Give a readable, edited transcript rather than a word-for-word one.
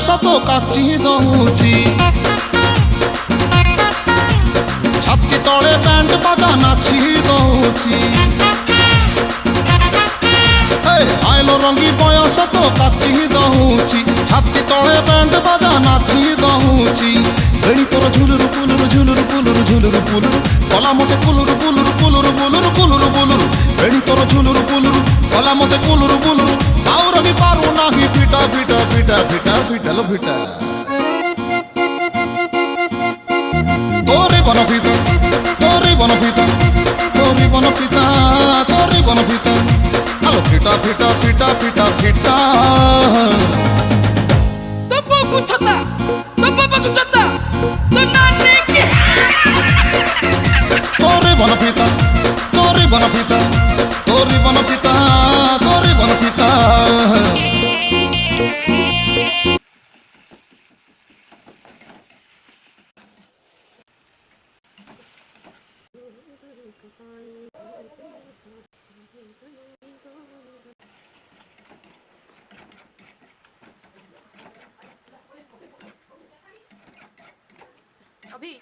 ତ କାଚି ଦଉଛି ଛାତି ତଳେ ବ୍ୟାଣ୍ଡ ବାଜା ନାଚି ଦଉଛି ଆଇଲ ରଙ୍ଗୀ ବୟସ ତ କାଚି ଦଉଛି ଛାତି ତଳେ ବ୍ୟାଣ୍ଡ ବାଜା ନାଚି ଦଉଛି ବେଣୀ ତୋର ଝୁଲୁରୁ ପୁଲୁରୁ ଝୁଲୁରୁ ପୁଲୁରୁ ଝୁଲୁରୁ ପୁଲୁରୁ କଲା ମତେ କୁଲୁରୁ ପୁଲୁରୁ କୁଲୁରୁ ବୁଲୁରୁ କୁଲୁରୁ ବୁଲୁରୁ ବେଣୀ ତୋର ଝୁଲୁରୁ ପୁଲୁରୁ କଲା ମତେ କୁଲୁରୁ ବୁଲୁରୁ ଆଉ ରହି ପାରୁ ନାହିଁ ଫିଟା ଫିଟା ଫିଟା ଫିଟା ଫିଟାଲ ଫିଟା তোরে বনপিতা তোরে বনপিতা তোরে বনপিতা তোরে বনপিতা আলো ফিটা ফিটা ফিটা ফিটা ফিটা তো বাবু ছতা তো বাবু ছতা তো নানি কি তোরে বনপিতা তোরে বনপিতা তোরে বনপিতা তোরে বনপিতা अभी